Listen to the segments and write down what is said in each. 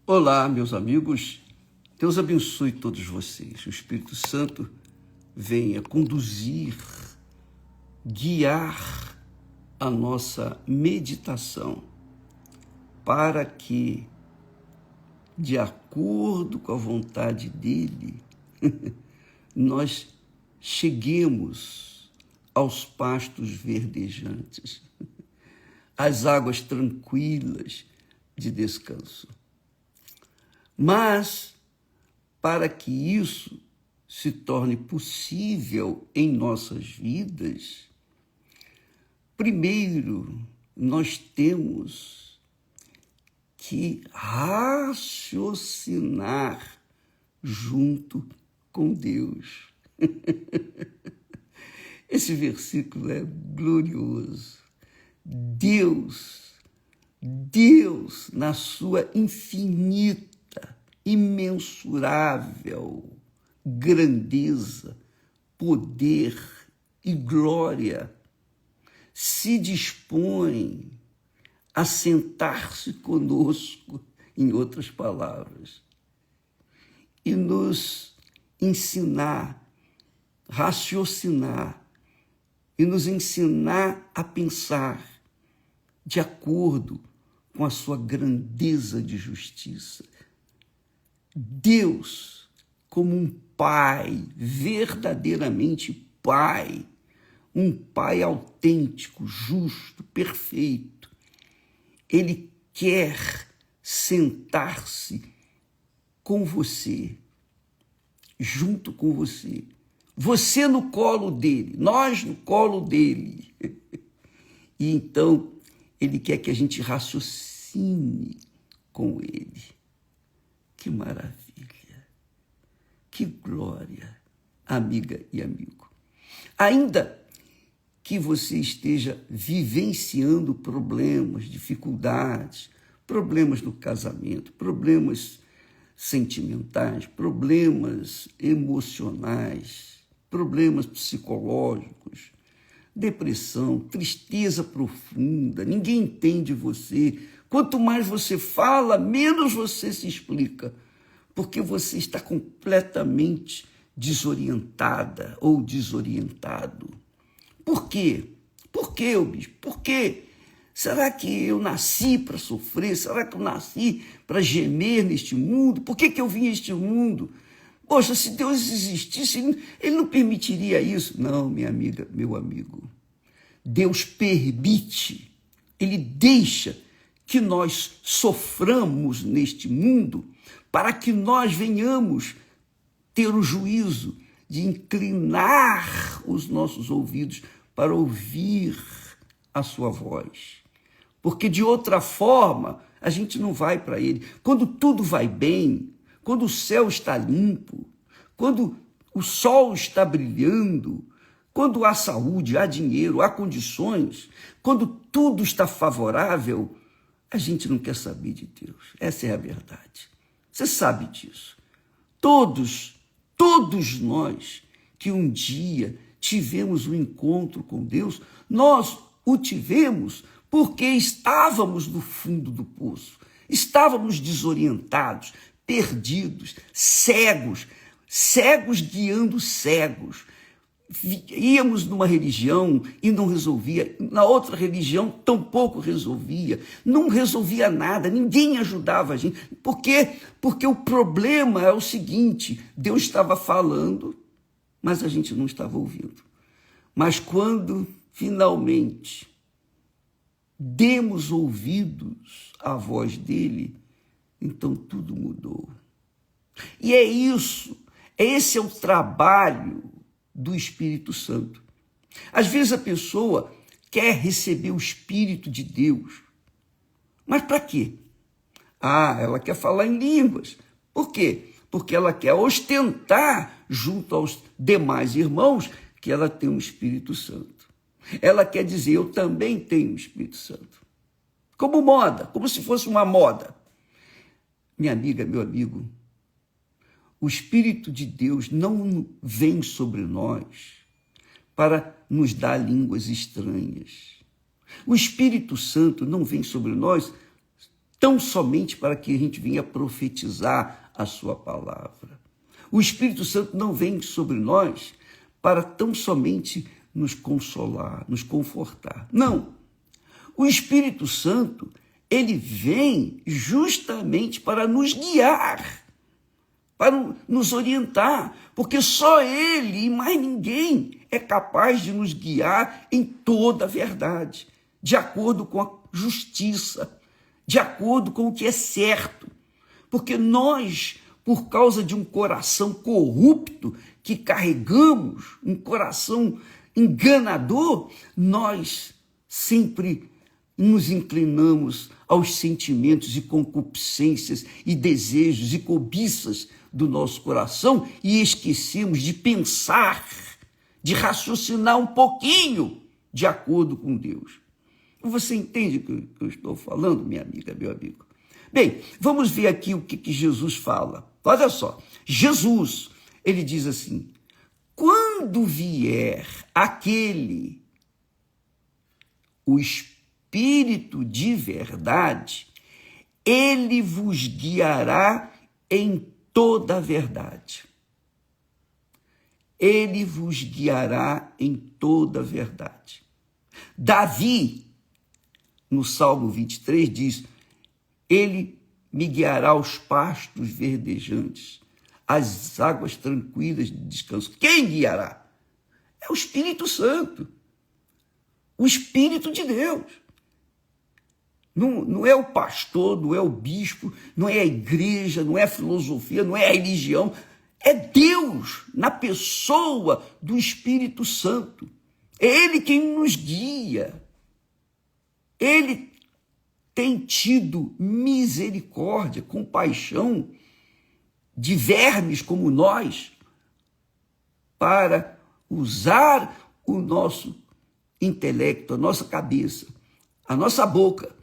Olá, meus amigos. Deus abençoe todos vocês. O Espírito Santo venha conduzir, guiar a nossa meditação para que, de acordo com a vontade dele, nós cheguemos aos pastos verdejantes, às águas tranquilas de descanso. Mas, para que isso se torne possível em nossas vidas, primeiro nós temos que raciocinar junto com Deus. Esse versículo é glorioso. Deus, na sua infinita, imensurável grandeza, poder e glória, se dispõe a sentar-se conosco, em outras palavras, e nos ensinar, raciocinar, e nos ensinar a pensar de acordo com a sua grandeza de justiça. Deus, como um Pai, verdadeiramente Pai, um Pai autêntico, justo, perfeito, Ele quer sentar-se com você, junto com você, você no colo dele, nós no colo dele. E então, Ele quer que a gente raciocine com Ele. Que maravilha, que glória, amiga e amigo. Ainda que você esteja vivenciando problemas, dificuldades, problemas no casamento, problemas sentimentais, problemas emocionais, problemas psicológicos, depressão, tristeza profunda, ninguém entende você. Quanto mais você fala, menos você se explica, porque você está completamente desorientada ou desorientado. Por quê? Por quê, bispo? Por quê? Será que eu nasci para sofrer? Será que eu nasci para gemer neste mundo? Por que eu vim a este mundo? Poxa, se Deus existisse, Ele não permitiria isso. Não, minha amiga, meu amigo. Deus permite, Ele deixa que nós soframos neste mundo para que nós venhamos ter o juízo de inclinar os nossos ouvidos para ouvir a sua voz. Porque de outra forma, a gente não vai para Ele. Quando tudo vai bem, quando o céu está limpo, quando o sol está brilhando, quando há saúde, há dinheiro, há condições, quando tudo está favorável, a gente não quer saber de Deus. Essa é a verdade. Você sabe disso. Todos nós que um dia tivemos um encontro com Deus, nós o tivemos porque estávamos no fundo do poço, estávamos desorientados, perdidos, cegos guiando cegos. Íamos numa religião e não resolvia, na outra religião tampouco resolvia, não resolvia nada, ninguém ajudava a gente. Por quê? Porque o problema é o seguinte: Deus estava falando, mas a gente não estava ouvindo. Mas quando finalmente demos ouvidos à voz dele, então tudo mudou. E é isso, esse é o trabalho do Espírito Santo. Às vezes a pessoa quer receber o Espírito de Deus, mas para quê? Ela quer falar em línguas. Por quê? Porque ela quer ostentar junto aos demais irmãos que ela tem um Espírito Santo. Ela quer dizer, eu também tenho o Espírito Santo. Como moda, como se fosse uma moda. Minha amiga, meu amigo, o Espírito de Deus não vem sobre nós para nos dar línguas estranhas. O Espírito Santo não vem sobre nós tão somente para que a gente venha profetizar a sua palavra. O Espírito Santo não vem sobre nós para tão somente nos consolar, nos confortar. Não. O Espírito Santo, ele vem justamente para nos guiar, para nos orientar, porque só ele e mais ninguém é capaz de nos guiar em toda a verdade, de acordo com a justiça, de acordo com o que é certo. Porque nós, por causa de um coração corrupto que carregamos, um coração enganador, nós sempre nos inclinamos aos sentimentos e concupiscências e desejos e cobiças do nosso coração e esquecemos de pensar, de raciocinar um pouquinho de acordo com Deus. Você entende o que eu estou falando, minha amiga, meu amigo? Bem, vamos ver aqui o que Jesus fala. Olha só, Jesus, ele diz assim: quando vier aquele, o Espírito de verdade, ele vos guiará em toda a verdade. Ele vos guiará em toda a verdade. Davi, no Salmo 23, diz: ele me guiará aos pastos verdejantes, às águas tranquilas de descanso. Quem guiará? É o Espírito Santo, o Espírito de Deus. Não é o pastor, não é o bispo, não é a igreja, não é a filosofia, não é a religião. É Deus na pessoa do Espírito Santo. É Ele quem nos guia. Ele tem tido misericórdia, compaixão de vermes como nós para usar o nosso intelecto, a nossa cabeça, a nossa boca,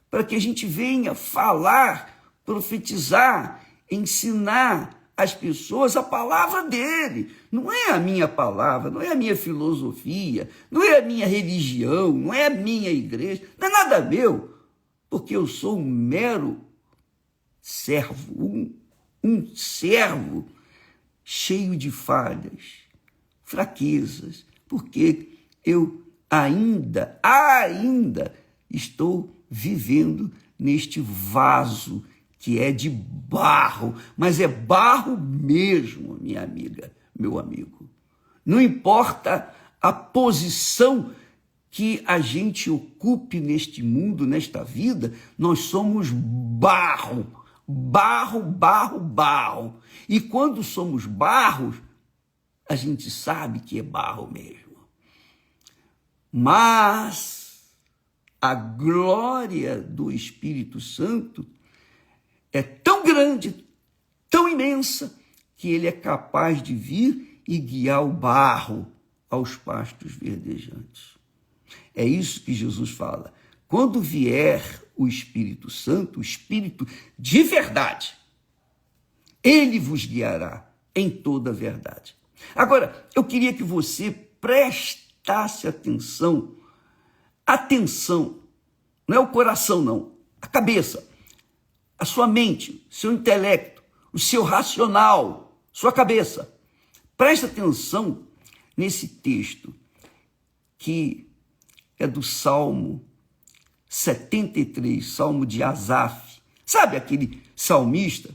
para que a gente venha falar, profetizar, ensinar as pessoas a palavra dele. Não é a minha palavra, não é a minha filosofia, não é a minha religião, não é a minha igreja, não é nada meu, porque eu sou um mero servo, um servo cheio de falhas, fraquezas, porque eu ainda estou vivendo neste vaso que é de barro, mas é barro mesmo, minha amiga, meu amigo. Não importa a posição que a gente ocupe neste mundo, nesta vida, nós somos barro, barro, barro, barro. E quando somos barros, a gente sabe que é barro mesmo. Mas a glória do Espírito Santo é tão grande, tão imensa, que ele é capaz de vir e guiar o barro aos pastos verdejantes. É isso que Jesus fala. Quando vier o Espírito Santo, o Espírito de verdade, ele vos guiará em toda a verdade. Agora, eu queria que você prestasse atenção, não é o coração não, a cabeça, a sua mente, seu intelecto, o seu racional, sua cabeça. Presta atenção nesse texto que é do Salmo 73, Salmo de Asaf. Sabe aquele salmista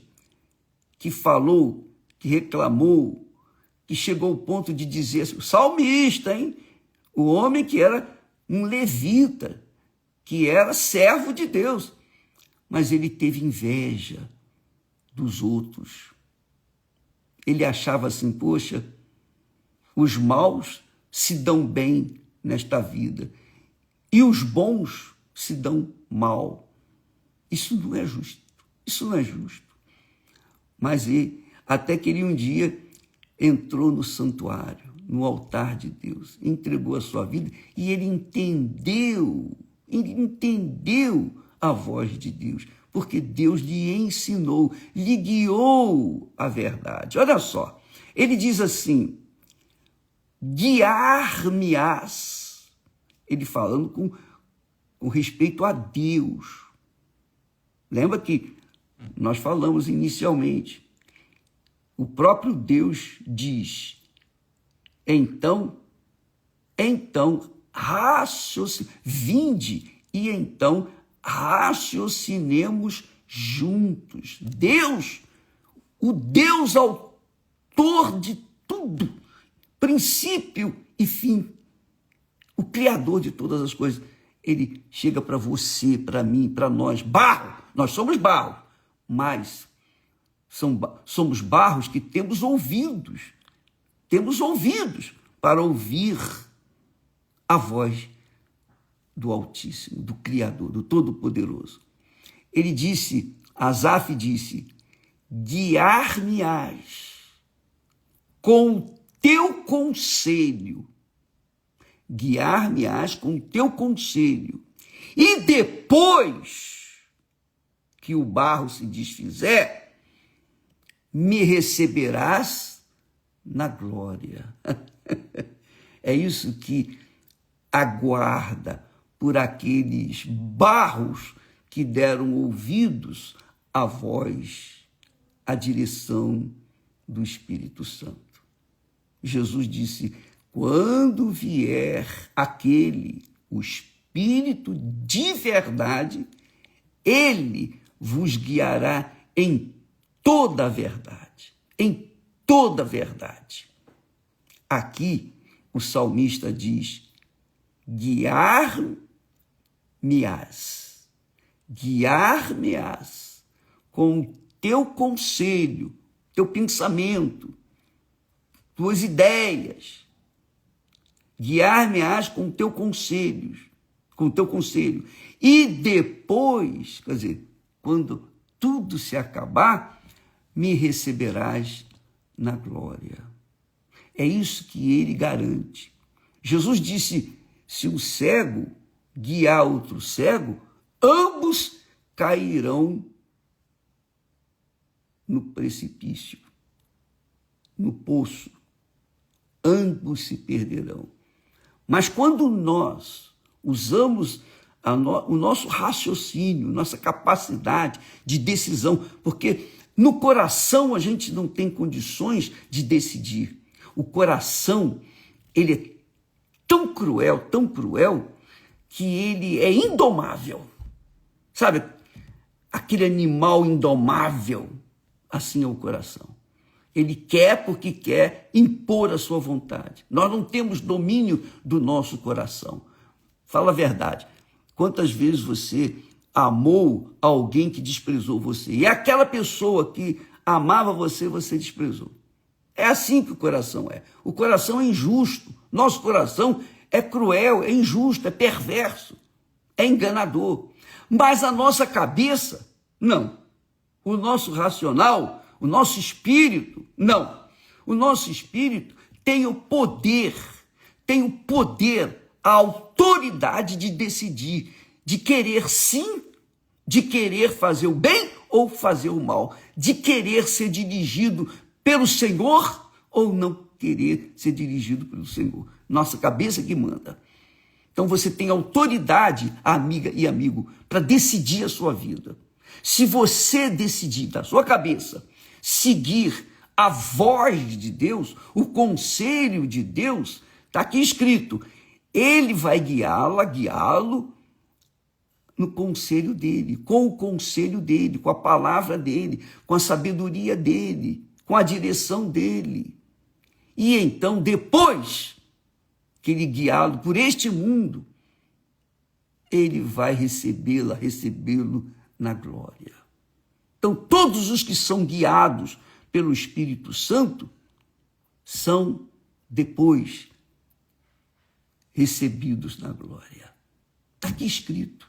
que falou, que reclamou, que chegou ao ponto de dizer assim, o salmista, hein? O homem que era um levita, que era servo de Deus, mas ele teve inveja dos outros. Ele achava assim, poxa, os maus se dão bem nesta vida e os bons se dão mal. Isso não é justo, isso não é justo. Mas até que ele um dia entrou no santuário, no altar de Deus, entregou a sua vida e ele entendeu a voz de Deus, porque Deus lhe ensinou, lhe guiou a verdade. Olha só, ele diz assim, guiar-me-ás, ele falando com respeito a Deus. Lembra que nós falamos inicialmente, o próprio Deus diz, então, vinde e então raciocinemos juntos. Deus, o Deus autor de tudo, princípio e fim, o Criador de todas as coisas, ele chega para você, para mim, para nós, barro, nós somos barro, mas somos barros que temos ouvidos para ouvir a voz do Altíssimo, do Criador, do Todo-Poderoso. Ele disse, Asaf disse, guiar-me-ás com o teu conselho, guiar-me-ás com o teu conselho, e depois que o barro se desfizer, me receberás na glória. É isso que aguarda por aqueles barros que deram ouvidos à voz, à direção do Espírito Santo. Jesus disse, quando vier aquele, o Espírito de verdade, ele vos guiará em toda a verdade, em toda a verdade. Aqui o salmista diz, guiar-me-ás com o teu conselho, teu pensamento, tuas ideias, guiar-me-ás com o teu conselho, e depois, quer dizer, quando tudo se acabar, me receberás na glória. É isso que ele garante. Jesus disse, se um cego guiar outro cego, ambos cairão no precipício, no poço, ambos se perderão. Mas quando nós usamos o nosso raciocínio, nossa capacidade de decisão, porque no coração a gente não tem condições de decidir. O coração, ele é tão cruel, que ele é indomável. Sabe, aquele animal indomável, assim é o coração. Ele quer porque quer impor a sua vontade. Nós não temos domínio do nosso coração. Fala a verdade. Quantas vezes você amou alguém que desprezou você? E aquela pessoa que amava você, você desprezou. É assim que o coração é. O coração é injusto. Nosso coração é cruel, é injusto, é perverso, é enganador. Mas a nossa cabeça, não. O nosso racional, o nosso espírito, não. O nosso espírito tem o poder, a autoridade de decidir, de querer sim, de querer fazer o bem ou fazer o mal, de querer ser dirigido pelo Senhor ou não querer ser dirigido pelo Senhor. Nossa cabeça que manda. Então você tem autoridade, amiga e amigo, para decidir a sua vida. Se você decidir da sua cabeça seguir a voz de Deus, o conselho de Deus, está aqui escrito, ele vai guiá-lo no conselho dele, com o conselho dele, com a palavra dele, com a sabedoria dele, com a direção dele. E então, depois que ele guiá-lo por este mundo, ele vai recebê-lo na glória. Então, todos os que são guiados pelo Espírito Santo são depois recebidos na glória. Está aqui escrito.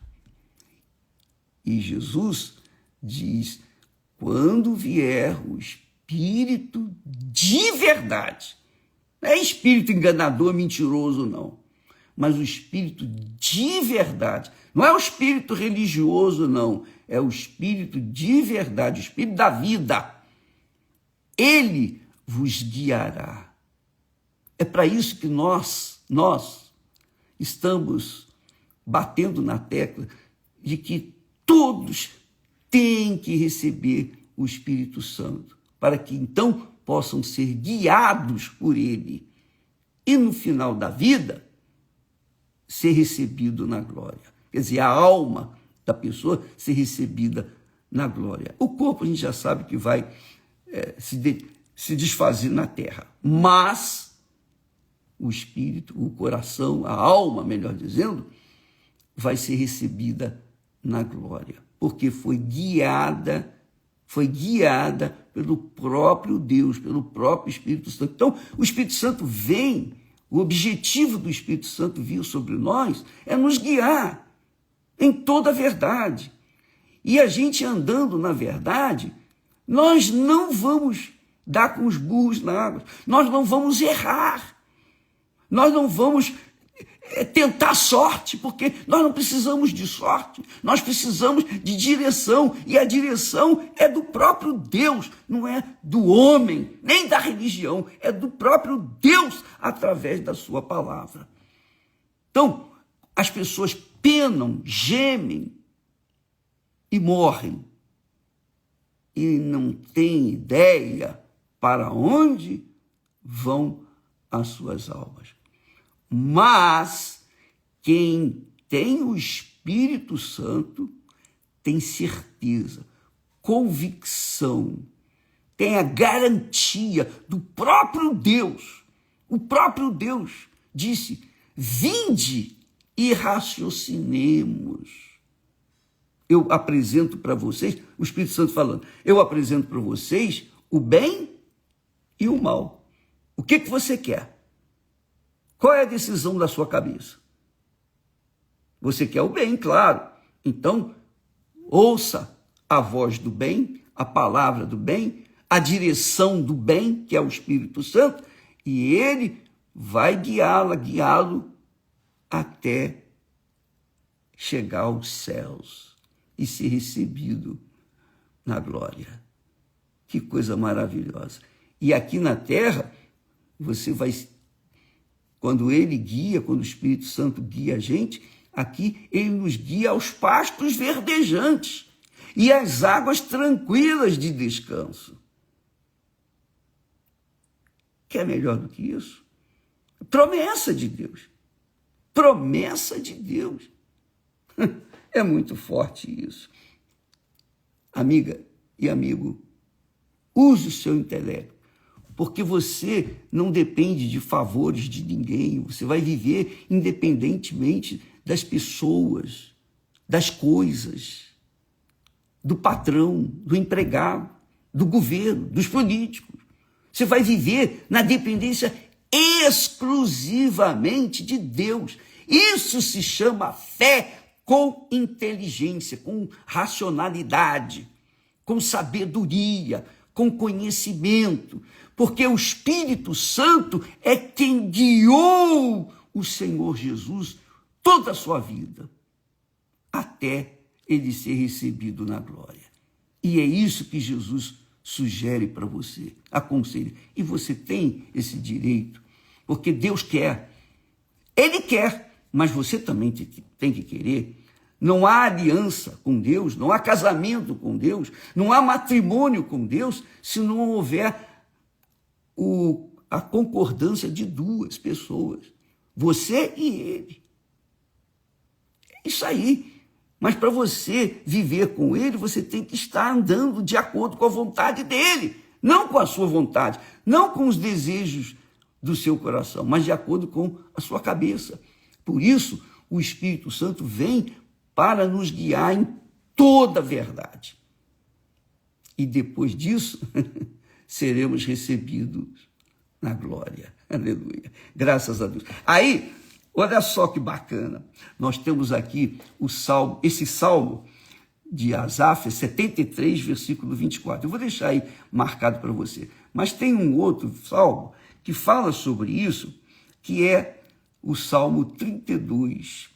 E Jesus diz, quando vier o Espírito de verdade, não é espírito enganador, mentiroso, não, mas o Espírito de verdade, não é o espírito religioso, não, é o Espírito de verdade, o Espírito da vida. Ele vos guiará. É para isso que nós estamos batendo na tecla de que todos têm que receber o Espírito Santo, para que então possam ser guiados por ele. E no final da vida, ser recebido na glória. Quer dizer, a alma da pessoa ser recebida na glória. O corpo a gente já sabe que vai se desfazer na terra, mas o espírito, o coração, a alma, melhor dizendo, vai ser recebida na glória, porque foi guiada pelo próprio Deus, pelo próprio Espírito Santo. Então, o Espírito Santo vem, o objetivo do Espírito Santo vir sobre nós é nos guiar em toda a verdade. E a gente andando na verdade, nós não vamos dar com os burros na água, nós não vamos errar, nós não vamos tentar sorte, porque nós não precisamos de sorte, nós precisamos de direção, e a direção é do próprio Deus, não é do homem, nem da religião, é do próprio Deus através da sua palavra. Então, as pessoas penam, gemem e morrem, e não têm ideia para onde vão as suas almas. Mas quem tem o Espírito Santo tem certeza, convicção, tem a garantia do próprio Deus. O próprio Deus disse: vinde e raciocinemos. Eu apresento para vocês, o Espírito Santo falando, eu apresento para vocês o bem e o mal. O que você quer? Qual é a decisão da sua cabeça? Você quer o bem, claro. Então, ouça a voz do bem, a palavra do bem, a direção do bem, que é o Espírito Santo, e ele vai guiá-lo até chegar aos céus e ser recebido na glória. Que coisa maravilhosa. E aqui na terra, você vai... Quando ele guia, quando o Espírito Santo guia a gente, aqui ele nos guia aos pastos verdejantes e às águas tranquilas de descanso. Quer melhor do que isso? Promessa de Deus. Promessa de Deus. É muito forte isso. Amiga e amigo, use o seu intelecto, porque você não depende de favores de ninguém, você vai viver independentemente das pessoas, das coisas, do patrão, do empregado, do governo, dos políticos. Você vai viver na dependência exclusivamente de Deus. Isso se chama fé com inteligência, com racionalidade, com sabedoria, com conhecimento, porque o Espírito Santo é quem guiou o Senhor Jesus toda a sua vida, até ele ser recebido na glória. E é isso que Jesus sugere para você, aconselha. E você tem esse direito, porque Deus quer, ele quer, mas você também tem que querer. Não há aliança com Deus, não há casamento com Deus, não há matrimônio com Deus, se não houver a concordância de duas pessoas, você e ele. É isso aí. Mas para você viver com ele, você tem que estar andando de acordo com a vontade dele, não com a sua vontade, não com os desejos do seu coração, mas de acordo com a sua cabeça. Por isso, o Espírito Santo vem para nos guiar em toda a verdade. E depois disso, seremos recebidos na glória. Aleluia. Graças a Deus. Aí, olha só que bacana. Nós temos aqui esse salmo de Asaf, 73, versículo 24. Eu vou deixar aí marcado para você. Mas tem um outro salmo que fala sobre isso, que é o Salmo 32.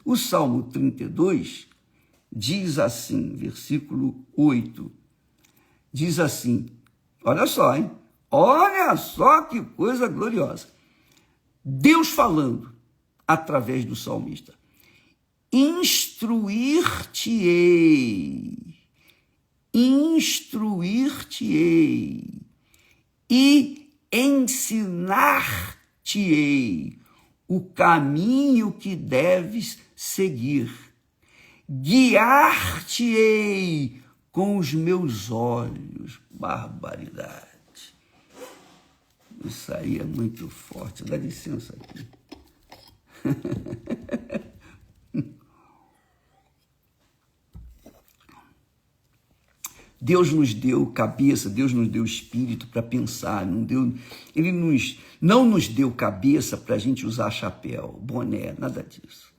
O Salmo 32 diz assim, versículo 8, diz assim, olha só, hein? Olha só que coisa gloriosa. Deus falando através do salmista. Instruir-te-ei instruir-te-ei e ensinar-te-ei o caminho que deves seguir. Guiar-te-ei com os meus olhos. Barbaridade. Isso aí é muito forte. Dá licença aqui. Deus nos deu cabeça, Deus nos deu espírito para pensar. Ele não nos deu cabeça para a gente usar chapéu, boné, nada disso.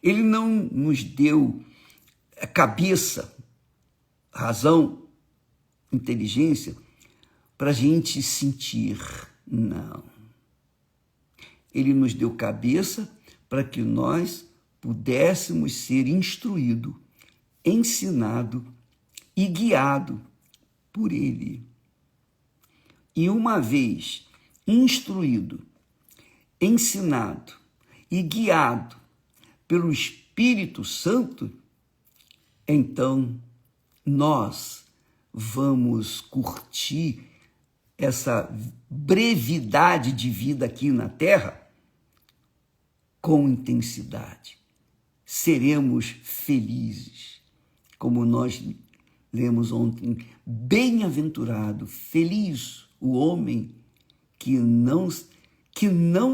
Ele não nos deu cabeça, razão, inteligência para a gente sentir. Não. Ele nos deu cabeça para que nós pudéssemos ser instruídos, ensinados e guiado por ele. E uma vez instruído, ensinado e guiado pelo Espírito Santo, então nós vamos curtir essa brevidade de vida aqui na Terra com intensidade. Seremos felizes, como nós lemos ontem, bem-aventurado, feliz o homem que não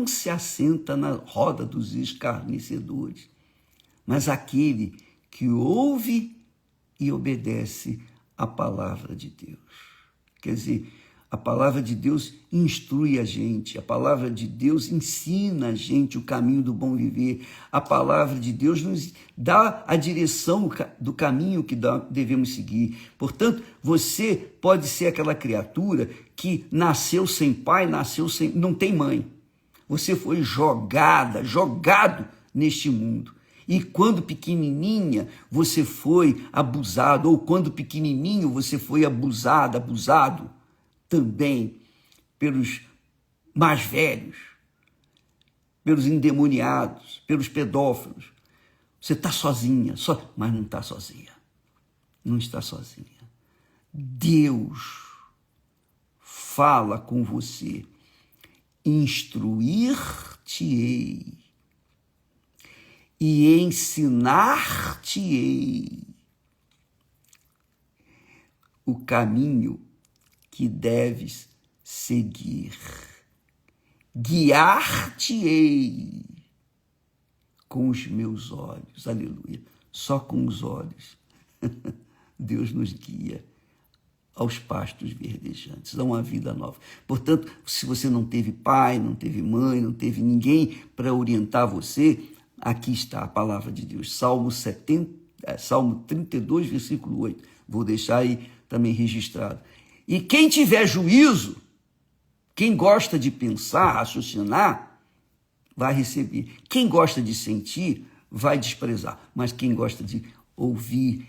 se assenta na roda dos escarnecedores, mas aquele que ouve e obedece a palavra de Deus. Quer dizer, a palavra de Deus instrui a gente, a palavra de Deus ensina a gente o caminho do bom viver, a palavra de Deus nos dá a direção do caminho que devemos seguir. Portanto, você pode ser aquela criatura que nasceu sem pai, não tem mãe. Você foi jogado neste mundo. E quando pequenininha você foi abusado, ou quando pequenininho você foi abusado também pelos mais velhos, pelos endemoniados, pelos pedófilos. Você está sozinha, mas não está sozinha. Não está sozinha. Deus fala com você. Instruir-te-ei e ensinar-te-ei o caminho que deves seguir. Guiar-te-ei com os meus olhos. Aleluia. Só com os olhos. Deus nos guia aos pastos verdejantes, a uma vida nova. Portanto, se você não teve pai, não teve mãe, não teve ninguém para orientar você, aqui está a palavra de Deus. Salmo 32, versículo 8. Vou deixar aí também registrado. E quem tiver juízo, quem gosta de pensar, raciocinar, vai receber. Quem gosta de sentir, vai desprezar. Mas quem gosta de ouvir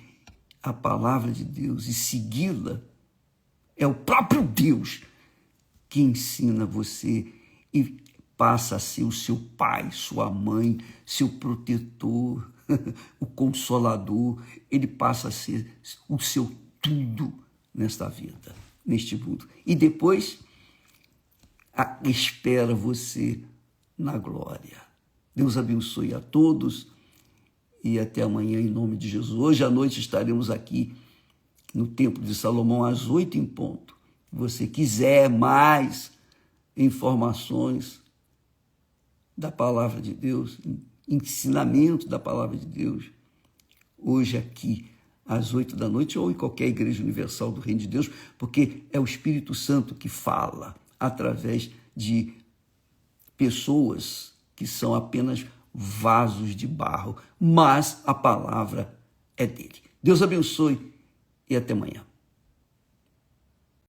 a palavra de Deus e segui-la, é o próprio Deus que ensina você e passa a ser o seu pai, sua mãe, seu protetor, o consolador. Ele passa a ser o seu tudo nesta vida, neste mundo. E depois espera você na glória. Deus abençoe a todos e até amanhã em nome de Jesus. Hoje à noite estaremos aqui no Templo de Salomão às 8 em ponto. Se você quiser mais informações da palavra de Deus, ensinamento da palavra de Deus, hoje aqui às 8 da noite ou em qualquer igreja universal do Reino de Deus, porque é o Espírito Santo que fala através de pessoas que são apenas vasos de barro, mas a palavra é dele. Deus abençoe e até amanhã.